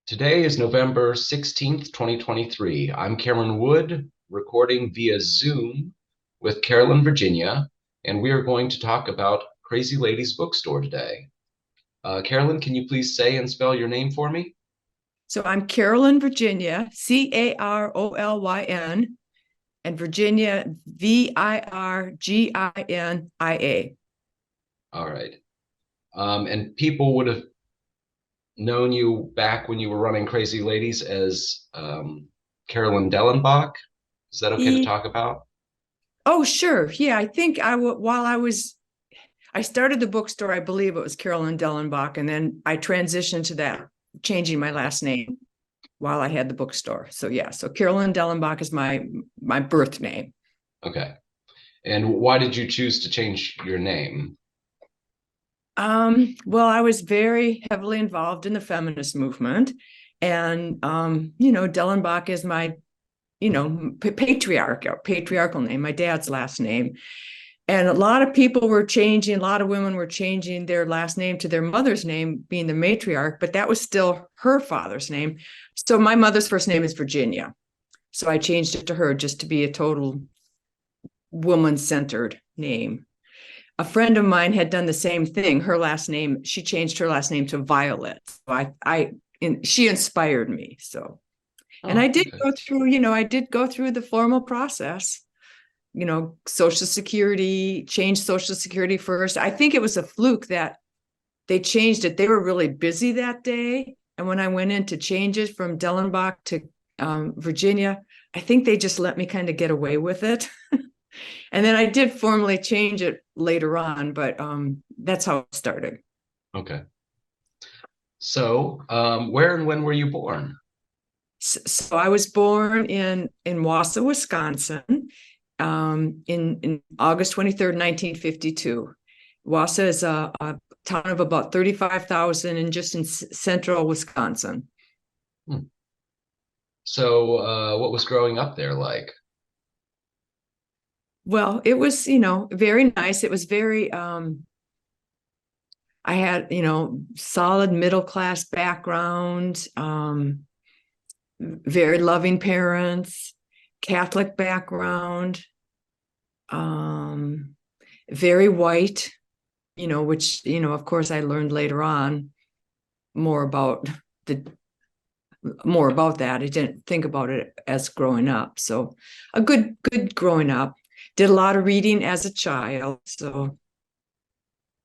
Today is November 16th, 2023. I'm Cameron Wood, recording via Zoom with Carolyn Virginia, and we are going to talk about Crazy Ladies Bookstore today. Carolyn, can you please say and spell your name for me? So I'm Carolyn Virginia, Carolyn, and Virginia, Virginia. All right. And people would have known you back when you were running Crazy Ladies as Carolyn Dellenbach. Is that okay to E. talk about? Oh, sure. Yeah, I think I started the bookstore, I believe it was Carolyn Dellenbach, and then I transitioned to that, changing my last name while I had the bookstore. So yeah, so Carolyn Dellenbach is my birth name. Okay. And why did you choose to change your name? Well, I was very heavily involved in the feminist movement, and Dellenbach is my patriarchal name, my dad's last name. And a lot of people were changing, a lot of women were changing their last name to their mother's name, being the matriarch, but that was still her father's name. So my mother's first name is Virginia. So I changed it to her just to be a total woman-centered name. A friend of mine had done the same thing. Her last name, she changed her last name to Violet. So she inspired me. So, and Oh, okay. I did go through the formal process, Social Security, changed Social Security first. I think it was a fluke that they changed it. They were really busy that day. And when I went in to change it from Dellenbach to Virginia, I think they just let me kind of get away with it. And then I did formally change it later on, but that's how it started. Okay. So, where and when were you born? So I was born in Wausau, Wisconsin, in August 23rd, 1952. Wausau is a town of about 35,000 and just in central Wisconsin. Hmm. So, what was growing up there like? Well, it was, very nice. It was very, I had, solid middle class background, very loving parents, Catholic background, um, very white, which, of course I learned later on more about the more about that. I didn't think about it as growing up. So a good growing up. Did a lot of reading as a child. So,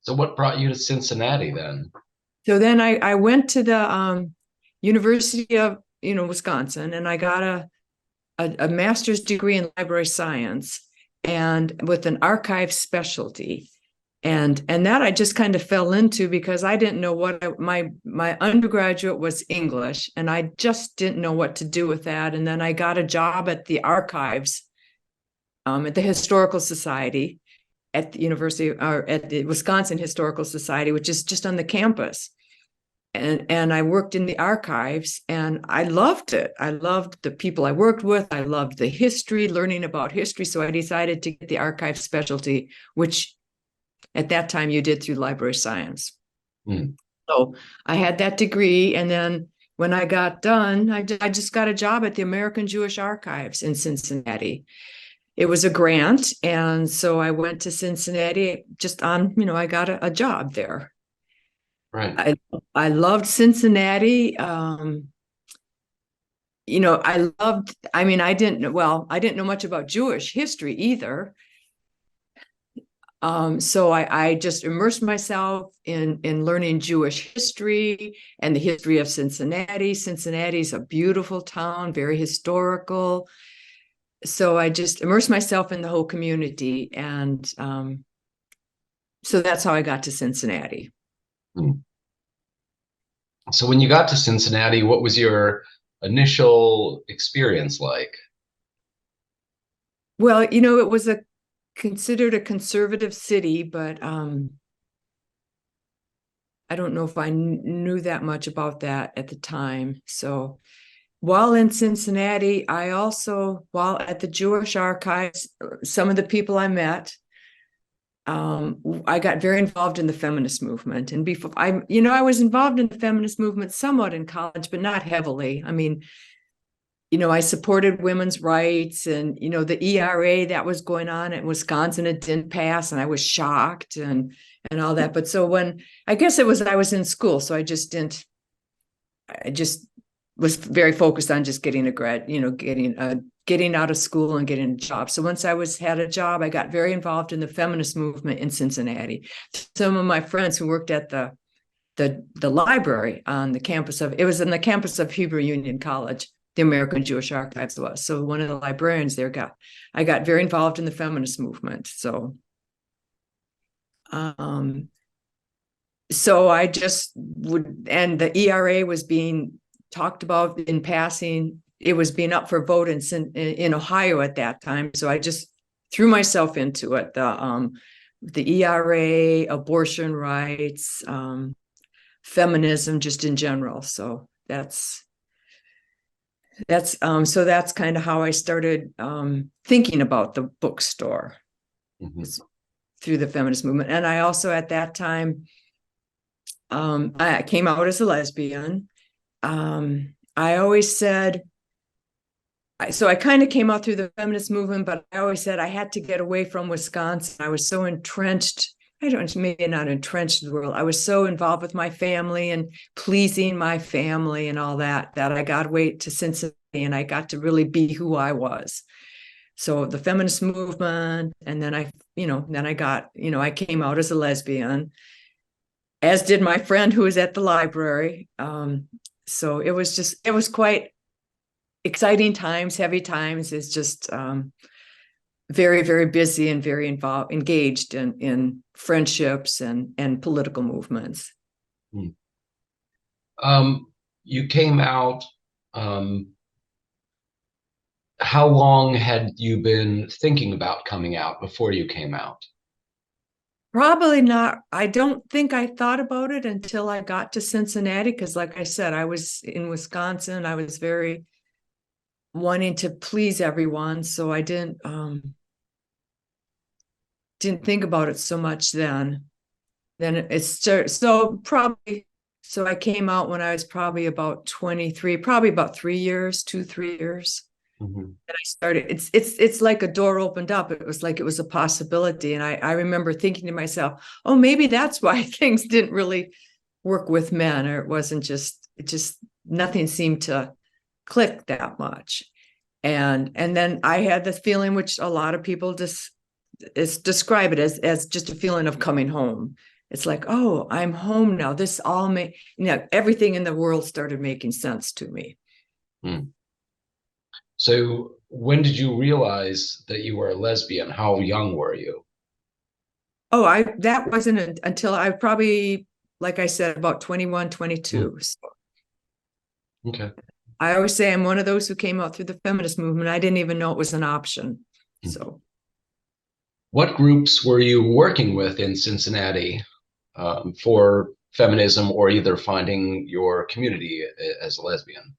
what brought you to Cincinnati then? So then I went to the University of, Wisconsin, and I got a master's degree in library science and with an archive specialty. And that I just kind of fell into because I didn't know my undergraduate was English, and I just didn't know what to do with that. And then I got a job at the archives, at the Historical Society at the University, or at the Wisconsin Historical Society, which is just on the campus. And I worked in the archives, and I loved it. I loved the people I worked with. I loved the history, learning about history. So I decided to get the archive specialty, which at that time you did through library science. Hmm. So I had that degree. And then when I got done, I just got a job at the American Jewish Archives in Cincinnati. It was a grant. And so I went to Cincinnati just on, I got a job there. Right. I, I loved Cincinnati. I didn't know much about Jewish history either. So I just immersed myself in learning Jewish history and the history of Cincinnati. Cincinnati is a beautiful town, very historical. So I just immersed myself in the whole community, and so that's how I got to Cincinnati. Hmm. So, when you got to Cincinnati, what was your initial experience like? Well, it was considered a conservative city, but I don't know if I knew that much about that at the time. So while in Cincinnati, while at the Jewish Archives, some of the people I met, I got very involved in the feminist movement. And before I was involved in the feminist movement somewhat in college, but not heavily. I mean, I supported women's rights and, the ERA that was going on in Wisconsin, it didn't pass. And I was shocked and all that. But so I was in school. So I just was very focused on just getting getting out of school and getting a job. So once had a job, I got very involved in the feminist movement in Cincinnati. Some of my friends who worked at the library on the campus it was in the campus of Hebrew Union College, the American Jewish Archives was. So one of the librarians there I got very involved in the feminist movement. So I just and the ERA was being talked about in passing. It was being up for vote in Ohio at that time. So I just threw myself into it. The ERA, abortion rights, feminism, just in general. So that's kind of how I started thinking about the bookstore through the feminist movement. And I also at that time, I came out as a lesbian. I always said, so I kind of came out through the feminist movement, but I always said I had to get away from Wisconsin. I was so entrenched. Maybe not entrenched in the world. I was so involved with my family and pleasing my family and all that I got away to Cincinnati and I got to really be who I was. So the feminist movement, and then I came out as a lesbian, as did my friend who was at the library. So it was quite exciting times, heavy times. It's just very, very busy and very engaged in friendships and political movements. You came out. How long had you been thinking about coming out before you came out? Probably not. I don't think I thought about it until I got to Cincinnati, because like I said, I was in Wisconsin. I was very wanting to please everyone. So I didn't think about it so much then. Then so I came out when I was probably about 23, probably about 3 years, 3 years. And I started, it's like a door opened up. It was like it was a possibility. And I remember thinking to myself, oh, maybe that's why things didn't really work with men, or it just nothing seemed to click that much. And then I had this feeling, which a lot of people describe it as just a feeling of coming home. It's like, oh, I'm home now. This all everything in the world started making sense to me. So when did you realize that you were a lesbian? How young were you? Oh, that wasn't until I probably, like I said, about 21, 22. So Okay. I always say I'm one of those who came out through the feminist movement. I didn't even know it was an option. So what groups were you working with in Cincinnati for feminism, or either finding your community as a lesbian?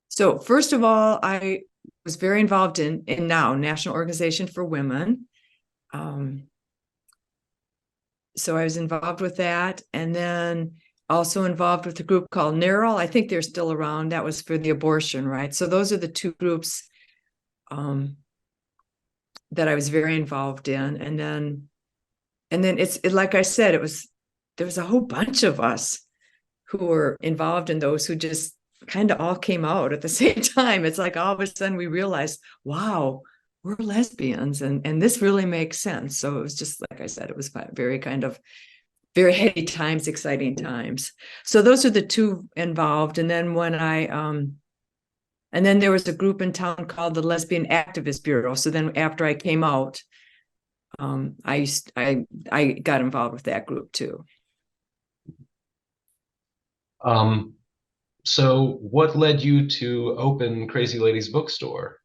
So first of all, I was very involved in NOW, National Organization for Women. So I was involved with that, and then also involved with a group called NARAL. I think they're still around. That was for the abortion, right? So those are the two groups that I was very involved in. And then like I said, there was a whole bunch of us who were involved in those who just kind of all came out at the same time. It's like all of a sudden we realized, wow, we're lesbians, and this really makes sense. So it was just, like I said, it was very very heady times, exciting times. So those are the two involved. And then and then there was a group in town called the Lesbian Activist Bureau. So then after I came out, I got involved with that group too. So what led you to open Crazy Ladies Bookstore?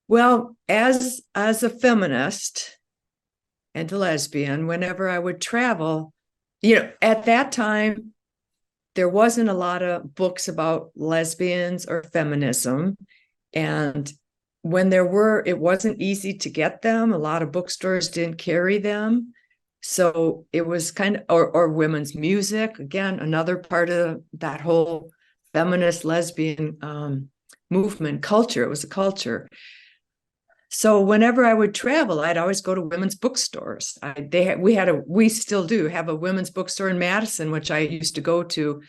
Well, as a feminist and a lesbian, whenever I would travel, at that time, there wasn't a lot of books about lesbians or feminism. And when there were, it wasn't easy to get them. A lot of bookstores didn't carry them. So it was kind of, or women's music, again, another part of that whole feminist lesbian movement culture. It was a culture. So whenever I would travel, I'd always go to women's bookstores. We still do have a women's bookstore in Madison, which I used to go to.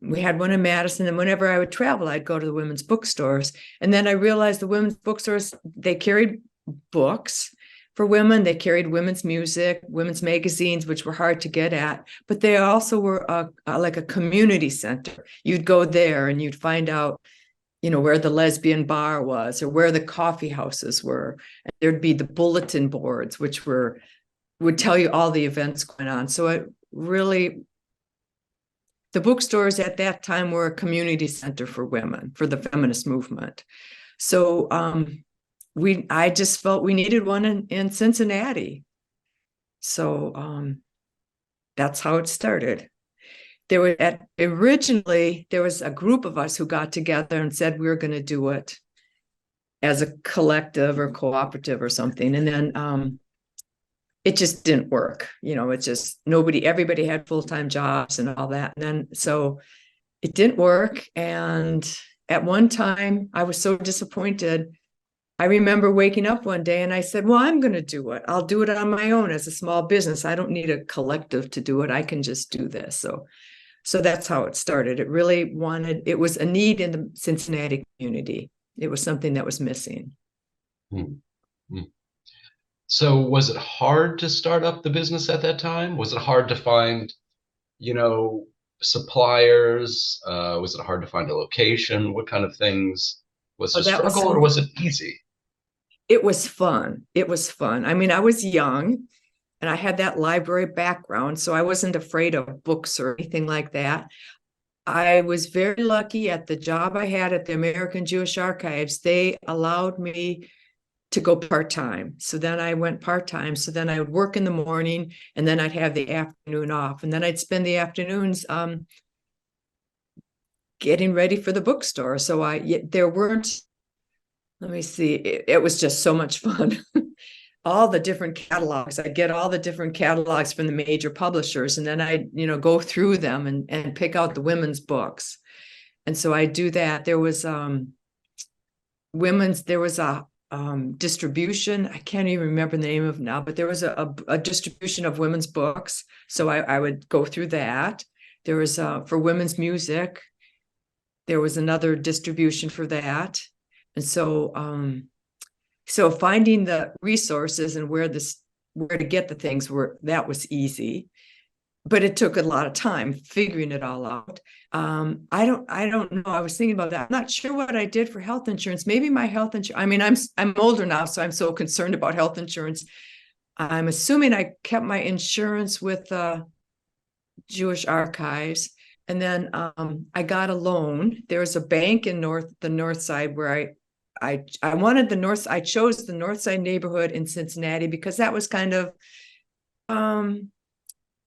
We had one in Madison, and whenever I would travel, I'd go to the women's bookstores. And then I realized the women's bookstores, they carried books for women. They carried women's music, women's magazines, which were hard to get at, but they also were like a community center. You'd go there and you'd find out, where the lesbian bar was or where the coffee houses were. And there'd be the bulletin boards, which would tell you all the events going on. So it really, the bookstores at that time were a community center for women, for the feminist movement. So I just felt we needed one in Cincinnati. So that's how it started. Originally, there was a group of us who got together and said we were going to do it as a collective or cooperative or something. And then it just didn't work. It just, everybody had full-time jobs and all that. And then, so it didn't work. And at one time I was so disappointed. I remember waking up one day and I said, well, I'm going to do it. I'll do it on my own as a small business. I don't need a collective to do it. I can just do this. So that's how it started. It was a need in the Cincinnati community. It was something that was missing. Mm-hmm. So was it hard to start up the business at that time? Was it hard to find, suppliers? Was it hard to find a location? What kind of things? Was it a struggle or was it easy? It was fun. It was fun. I mean, I was young and I had that library background, so I wasn't afraid of books or anything like that. I was very lucky at the job I had at the American Jewish Archives. They allowed me to go part-time. So then I went part-time. So then I would work in the morning and then I'd have the afternoon off. And then I'd spend the afternoons getting ready for the bookstore. So there weren't, let me see, it was just so much fun. All the different catalogs. I get all the different catalogs from the major publishers, and then I, go through them and pick out the women's books. And so I do that. There was a distribution. I can't even remember the name of it now, but there was a distribution of women's books. So I would go through that. There was for women's music. There was another distribution for that. And so finding the resources and where to get the things that was easy, but it took a lot of time figuring it all out. I don't know. I was thinking about that. I'm not sure what I did for health insurance. Maybe my health insurance. I mean, I'm older now, so I'm so concerned about health insurance. I'm assuming I kept my insurance with Jewish Archives, and then I got a loan. There was a bank in the north side where I wanted the north. I chose the north side neighborhood in Cincinnati because that was kind of,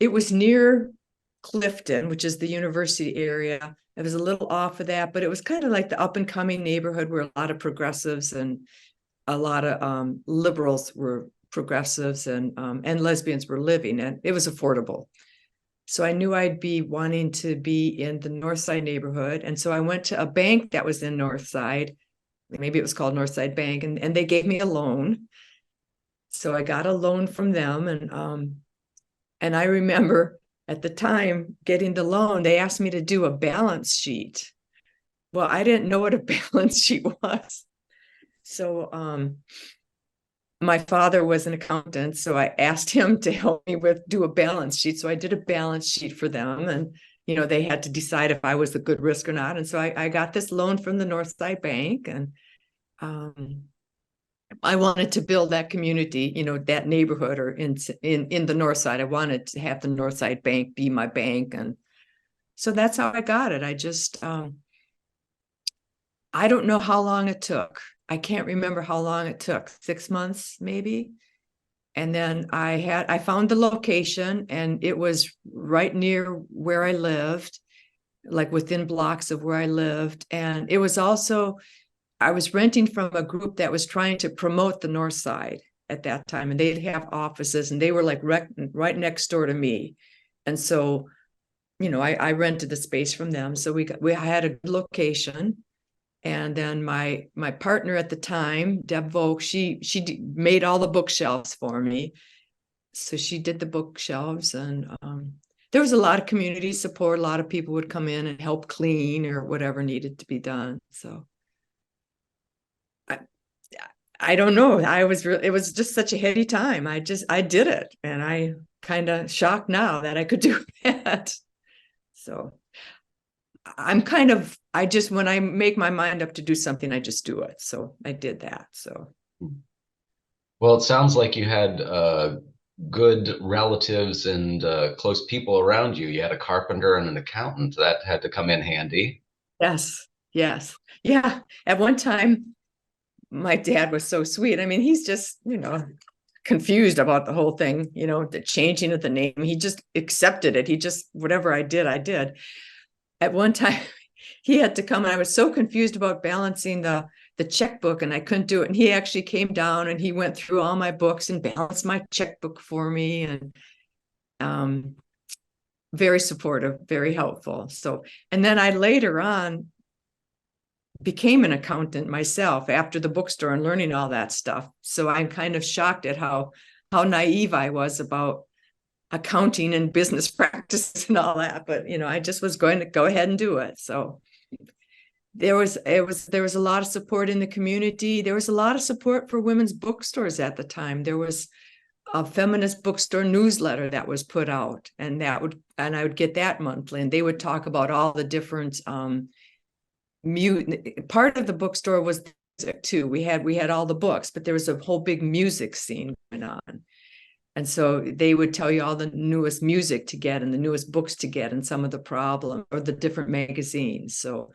it was near Clifton, which is the university area. It was a little off of that, but it was kind of like the up and coming neighborhood where a lot of progressives and a lot of liberals were progressives and lesbians were living, and it was affordable. So I knew I'd be wanting to be in the north side neighborhood. And so I went to a bank that was in north side. Maybe it was called Northside Bank, and they gave me a loan. So I got a loan from them, and I remember at the time getting the loan, they asked me to do a balance sheet. Well, I didn't know what a balance sheet was. So my father was an accountant, so I asked him to help me do a balance sheet. So I did a balance sheet for them, and they had to decide if I was a good risk or not. And so I got this loan from the Northside Bank, and I wanted to build that community, that neighborhood, or in the north side. I wanted to have the Northside Bank be my bank. And so that's how I got it. I just, I don't know how long it took. I can't remember how long it took, 6 months, maybe. And then I found the location, and it was right near where I lived, like within blocks of where I lived. And it was also I was renting from a group that was trying to promote the North Side at that time, and they'd have offices, and they were like right next door to me. And so, I rented the space from them. So we had a location. And then my partner at the time, Deb Volk, she made all the bookshelves for me. So she did the bookshelves, and there was a lot of community support. A lot of people would come in and help clean or whatever needed to be done. So I don't know. It was just such a heady time. I did it, and I kind of shocked now that I could do that. So when I make my mind up to do something, I just do it. So I did that. So. Well, it sounds like you had good relatives and close people around you. You had a carpenter and an accountant that had to come in handy. Yes. Yes. Yeah. At one time, my dad was so sweet. I mean, he's just, confused about the whole thing, the changing of the name. He just accepted it. He just, whatever I did, I did. At one time, he had to come, and I was so confused about balancing the checkbook, and I couldn't do it. And he actually came down, and he went through all my books and balanced my checkbook for me, and very supportive, very helpful. So, and then I later on became an accountant myself after the bookstore and learning all that stuff. So I'm kind of shocked at how naive I was about accounting and business practices and all that. But, I just was going to go ahead and do it. So there was a lot of support in the community. There was a lot of support for women's bookstores at the time. There was a feminist bookstore newsletter that was put out, and I would get that monthly, and they would talk about all the different part of the bookstore was music too. We had all the books, but there was a whole big music scene going on. And so they would tell you all the newest music to get and the newest books to get and some of the problem or the different magazines. So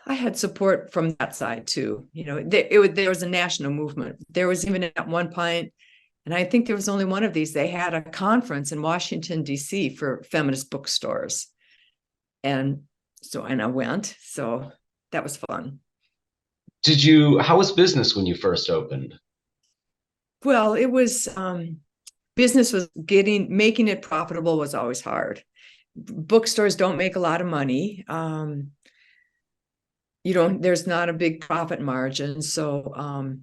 I had support from that side too. There was a national movement. There was even at one point, and I think there was only one of these, they had a conference in Washington, D.C. for feminist bookstores. And I went. So that was fun. How was business when you first opened? Well, it was, business was making it profitable was always hard. Bookstores don't make a lot of money. There's not a big profit margin. So,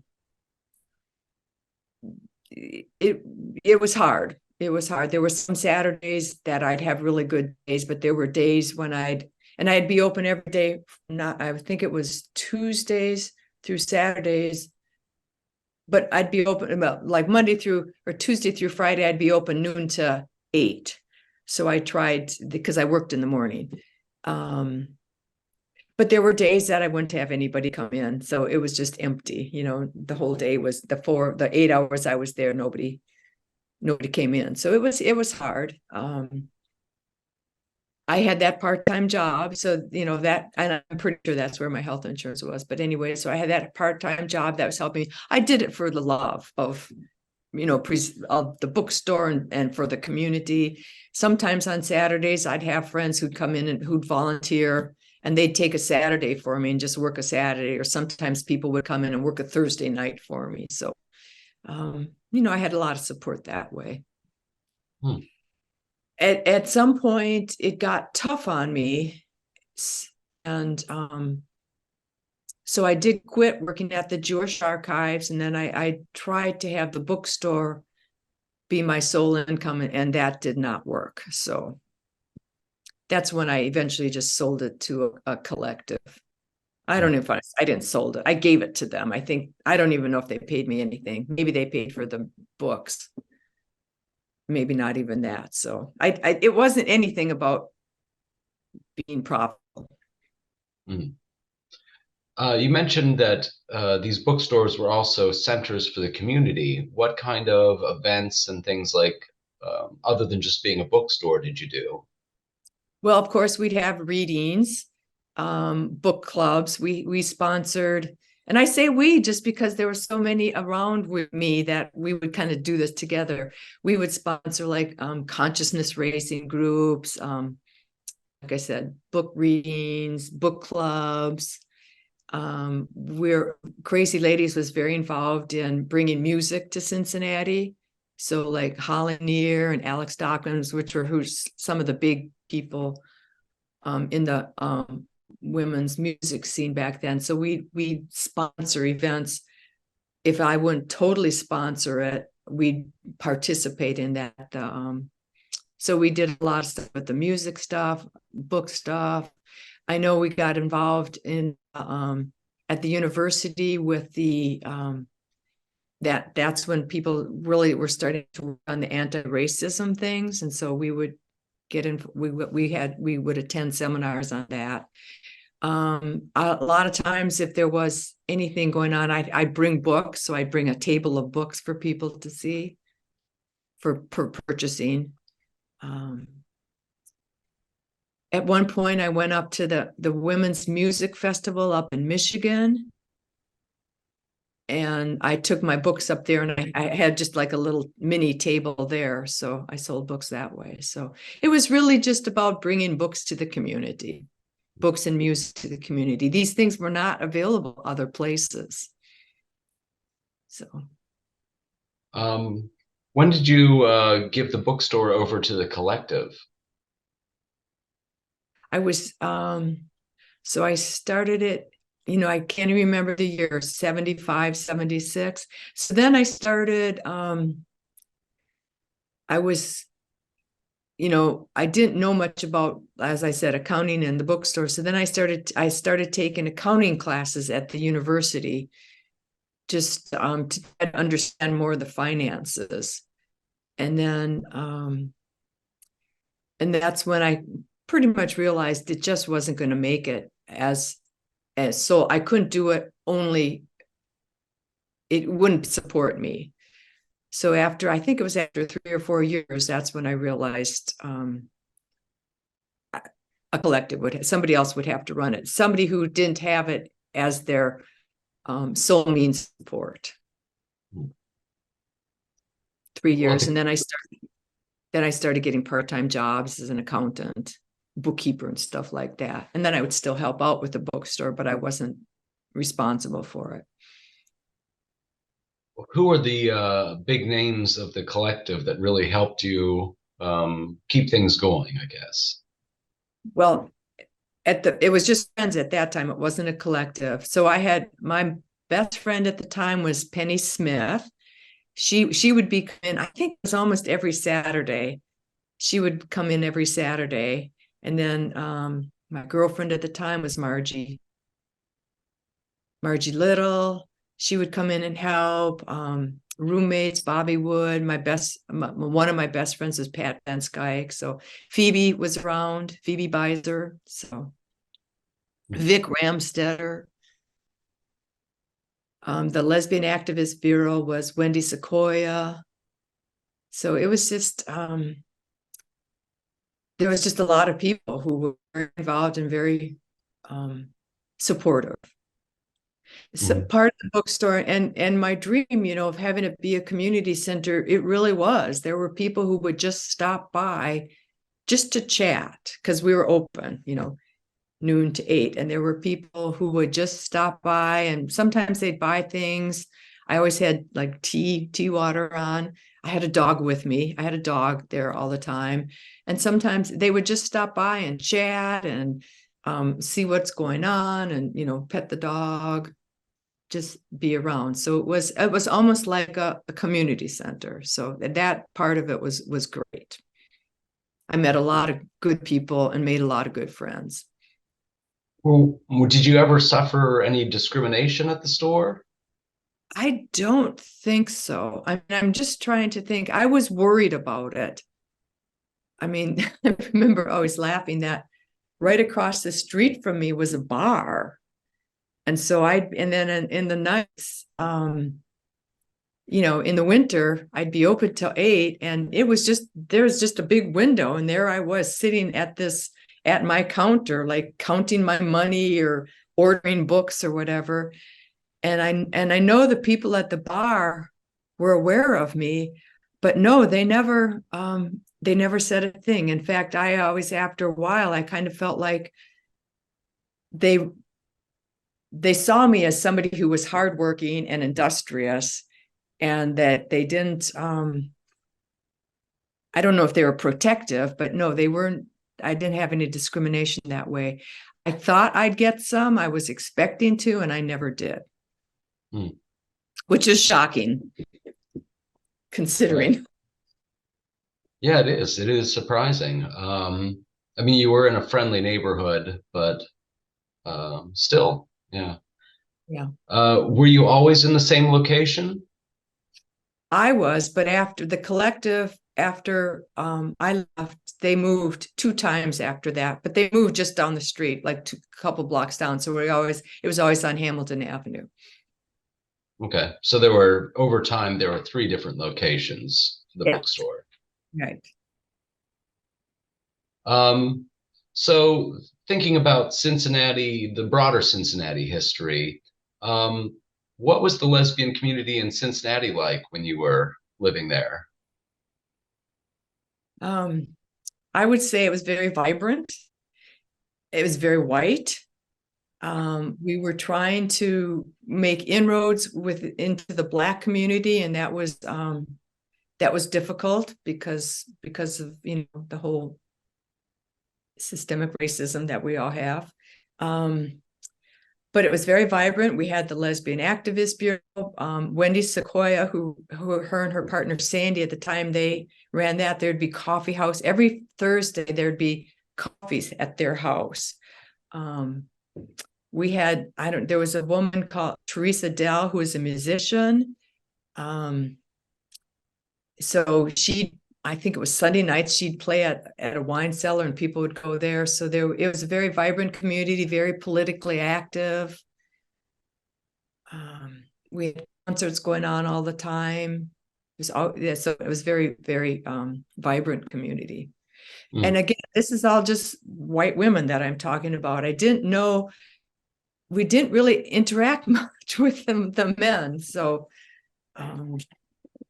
it was hard. It was hard. There were some Saturdays that I'd have really good days, but there were days when I'd be open every day. I think it was Tuesdays through Saturdays, but I'd be open about like Monday through or Tuesday through Friday. I'd be open noon to 8. So I tried because I worked in the morning. But there were days that I wouldn't have anybody come in. So it was just empty. The whole day was the 8 hours I was there, nobody came in. So it was hard. I had that part-time job. So, that, and I'm pretty sure that's where my health insurance was. But anyway, so I had that part-time job that was helping me. I did it for the love of, of the bookstore and for the community. Sometimes on Saturdays, I'd have friends who'd come in and who'd volunteer, and they'd take a Saturday for me and just work a Saturday. Or sometimes people would come in and work a Thursday night for me. So, I had a lot of support that way. At some point, it got tough on me. And so I did quit working at the Jewish archives. And then I tried to have the bookstore be my sole income, and that did not work. So that's when I eventually just sold it to a collective. I don't know if I didn't sold it. I gave it to them. I don't even know if they paid me anything. Maybe they paid for the books. Maybe not even that. So it wasn't anything about being profitable. You mentioned that these bookstores were also centers for the community. What kind of events and things like, other than just being a bookstore, did you do? Well, of course, we'd have readings, book clubs. We sponsored, and I say we just because there were so many around with me that we would kind of do this together. We would sponsor like consciousness raising groups, like I said, book readings, book clubs. We're Crazy Ladies was very involved in bringing music to Cincinnati. So like Holly Near and Alex Dawkins, who's some of the big people in the women's music scene back then. So we sponsor events. If I wouldn't totally sponsor it, we'd participate in that. So we did a lot of stuff with the music stuff, book stuff. I know we got involved in at the university with the that's when people really were starting to work on the anti-racism things, and so we would get in. We would attend seminars on that. A lot of times, if there was anything going on, I'd bring books, so I'd bring a table of books for people to see for purchasing. At one point, I went up to the Women's Music Festival up in Michigan. And I took my books up there, and I had just like a little mini table there. So I sold books that way. So it was really just about bringing books to the community, books and music to the community. These things were not available other places. So. When did you give the bookstore over to the collective? I was, so I started it, I can't even remember the year, 75, 76. So then I started, I was, I didn't know much about, as I said, accounting in the bookstore. So then I started taking accounting classes at the university, just to understand more of the finances. And then, and that's when I pretty much realized it just wasn't going to make it as so I couldn't do it it wouldn't support me. So I think it was after 3 or 4 years, that's when I realized a collective somebody else would have to run it. Somebody who didn't have it as their sole means of support. 3 years. And then I started getting part-time jobs as an accountant, bookkeeper and stuff like that. And then I would still help out with the bookstore, but I wasn't responsible for it. Who are the big names of the collective that really helped you keep things going, I guess? Well, it was just friends at that time. It wasn't a collective. So I had my best friend at the time was Penny Smith. She would be in, I think it was almost every Saturday. She would come in every Saturday. And then my girlfriend at the time was Margie Little. She would come in and help. Roommates, Bobby Wood. One of my best friends was Pat Van Skyke. So Phoebe was around, Phoebe Beiser. So Vic Ramstetter. The Lesbian Activist Bureau was Wendy Sequoia. So it was just, there was just a lot of people who were involved and very supportive. So part of the bookstore and my dream, of having it be a community center, it really was. There were people who would just stop by just to chat because we were open, noon to 8. And there were people who would just stop by, and sometimes they'd buy things. I always had like tea water on. I had a dog with me. I had a dog there all the time. And sometimes they would just stop by and chat and see what's going on and, pet the dog, just be around. So it was almost like a community center. So that part of it was great. I met a lot of good people and made a lot of good friends. Well, did you ever suffer any discrimination at the store? I don't think so. I'm just trying to think. I was worried about it. I mean, I remember always laughing that right across the street from me was a bar. And so and then in the nights, in the winter, I'd be open till 8, and there was just a big window, and there I was sitting at my counter, like counting my money or ordering books or whatever. And I know the people at the bar were aware of me, but no, they never said a thing. In fact, I always, after a while, I kind of felt like they they saw me as somebody who was hardworking and industrious, and that they didn't, I don't know if they were protective, but no, they weren't. I didn't have any discrimination that way. I thought I'd get some. I was expecting to, and I never did, which is shocking considering. Right. Yeah, it is. It is surprising. I mean, you were in a friendly neighborhood, but still, yeah. Yeah. Were you always in the same location? I was, but after the collective, after I left, they moved 2 times after that, but they moved just down the street, like a couple blocks down. So it was always on Hamilton Avenue. Okay. So over time, there were three different locations for the Yeah. bookstore. Right. Um, so thinking about Cincinnati, the broader Cincinnati history, um, what was the lesbian community in Cincinnati like when you were living there? I would say it was very vibrant. It was very white. We were trying to make inroads into the Black community, and that was difficult because of the whole systemic racism that we all have. But it was very vibrant. We had the Lesbian Activist Bureau, Wendy Sequoia, who her and her partner Sandy at the time, they ran that. There'd be coffee house every Thursday. There'd be coffees at their house. We had there was a woman called Teresa Dell who was a musician. So I think it was Sunday nights, she'd play at a wine cellar and people would go there. So it was a very vibrant community, very politically active. We had concerts going on all the time. So it was very, very vibrant community. And again, this is all just white women that I'm talking about. We didn't really interact much with the men. So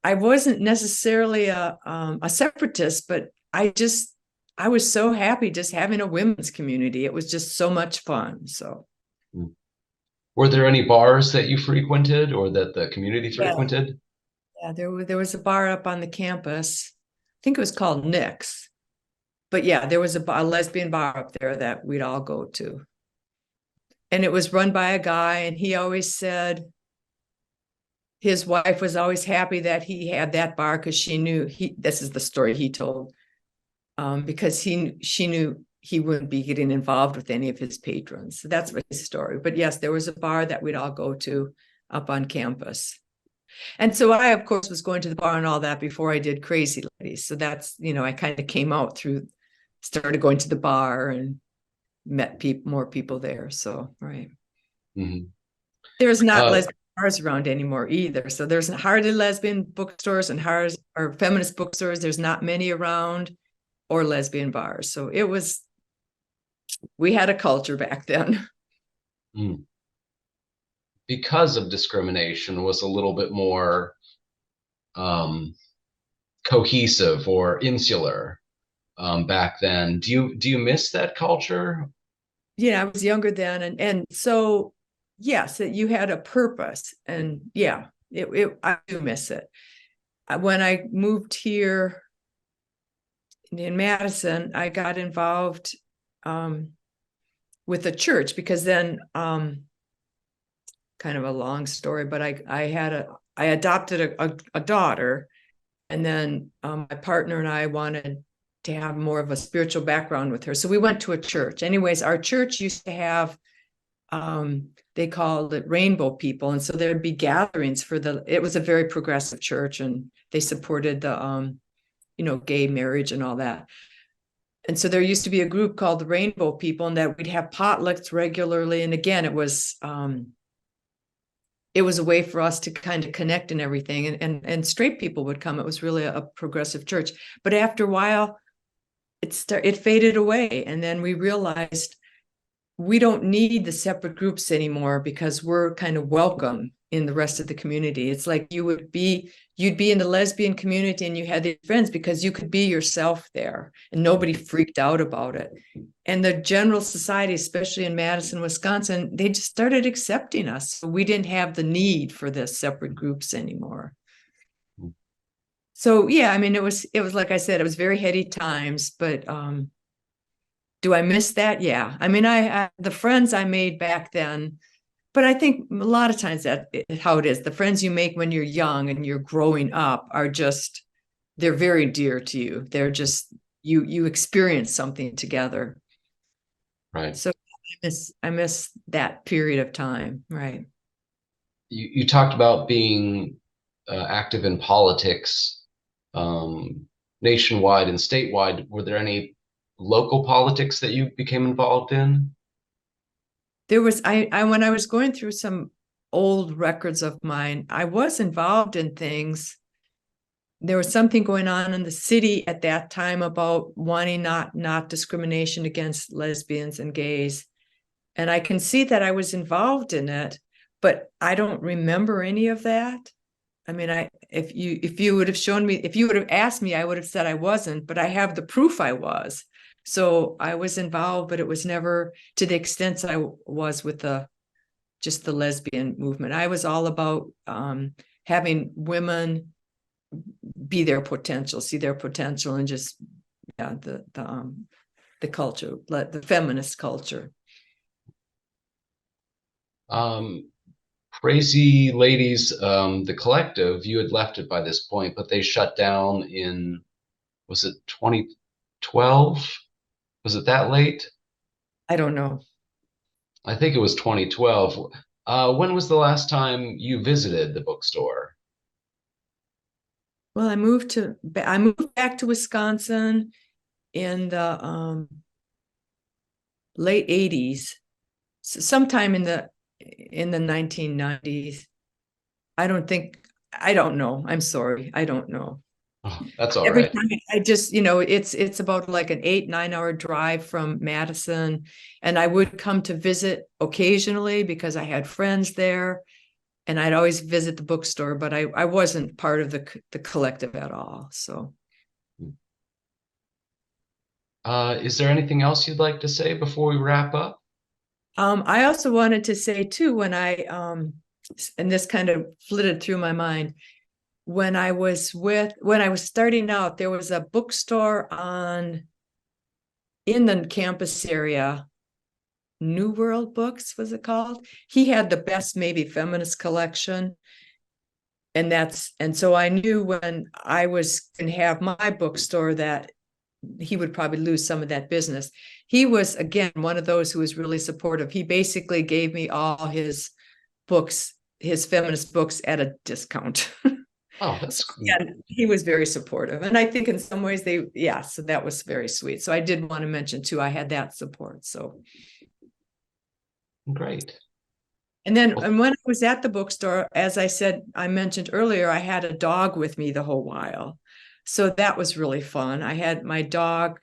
I wasn't necessarily a separatist, but I was so happy just having a women's community. It was just so much fun. So, were there any bars that you frequented or that the community yeah, frequented? there was a bar up on the campus. I think it was called Nick's. But yeah, there was a lesbian bar up there that we'd all go to. And it was run by a guy, and he always said his wife was always happy that he had that bar because she knew this is the story he told, because she knew he wouldn't be getting involved with any of his patrons. So that's his story. But yes, there was a bar that we'd all go to up on campus. And so I, of course, was going to the bar and all that before I did Crazy Ladies. So that's, I kind of came out started going to the bar and met more people there. So, right. Mm-hmm. There's not lesbian bars around anymore either. So there's hardly lesbian bookstores or feminist bookstores. There's not many around, or lesbian bars. So we had a culture back then. Because of discrimination was a little bit more cohesive or insular back then. Do you miss that culture? Yeah, I was younger then, and so yes, you had a purpose, and yeah, I do miss it. When I moved here in Madison, I got involved with the church because then, kind of a long story, but I adopted a daughter, and then my partner and I wanted to have more of a spiritual background with her. So we went to a church. Anyways, our church used to have, they called it rainbow people. And so there'd be gatherings it was a very progressive church, and they supported the, gay marriage and all that. And so there used to be a group called the Rainbow People, and that we'd have potlucks regularly. And again, it was a way for us to kind of connect and everything. And straight people would come. It was really a progressive church. But after a while, it faded away. And then we realized we don't need the separate groups anymore because we're kind of welcome in the rest of the community. It's like you'd be in the lesbian community and you had these friends because you could be yourself there and nobody freaked out about it. And the general society, especially in Madison, Wisconsin, they just started accepting us. So we didn't have the need for the separate groups anymore. So yeah, I mean, it was like I said, it was very heady times, but do I miss that? Yeah. I mean, I the friends I made back then, but I think a lot of times that how it is. The friends you make when you're young and you're growing up are just, they're very dear to you. They're just, you experience something together. Right. So I miss that period of time. Right. You talked about being active in politics, nationwide and statewide. Were there any local politics that you became involved in? There was, I when I was going through some old records of mine, I was involved in things. There was something going on in the city at that time about wanting not discrimination against lesbians and gays. And I can see that I was involved in it, but I don't remember any of that. I mean, if you would have shown me, if you would have asked me, I would have said I wasn't, but I have the proof I was. So I was involved, but it was never to the extent I was with just the lesbian movement. I was all about having women be their potential, see their potential, and just yeah, the culture, the feminist culture. Um, Crazy Ladies, the collective, you had left it by this point, but they shut down in, was it 2012? Was it that late? I don't know. I think it was 2012. When was the last time you visited the bookstore? Well, I moved back to Wisconsin in the late 80s, sometime in the 1990s. I don't know. I'm sorry. I don't know. Oh, that's all Every right. time I just, it's about like an 8-9 hour drive from Madison. And I would come to visit occasionally because I had friends there. And I'd always visit the bookstore, but I wasn't part of the collective at all. So Is there anything else you'd like to say before we wrap up? I also wanted to say too, and this kind of flitted through my mind, when I was starting out, there was a bookstore in the campus area. New World Books was it called? He had the best maybe feminist collection. And so I knew when I was going to have my bookstore that he would probably lose some of that business. He was, again, one of those who was really supportive. He basically gave me all his books, his feminist books, at a discount. Oh, So, that's yeah, he was very supportive. And I think in some ways so that was very sweet. So I did want to mention too, I had that support. So great. Well, and when I was at the bookstore, as I mentioned earlier, I had a dog with me the whole while. So that was really fun. I had my dog,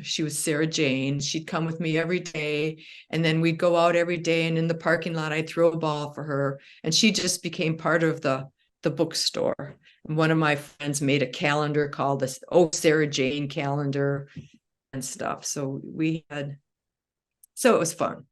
she was Sarah Jane. She'd come with me every day. And then we'd go out every day. And in the parking lot, I'd throw a ball for her. And she just became part of the bookstore. And one of my friends made a calendar called the Sarah Jane calendar and stuff. So it was fun.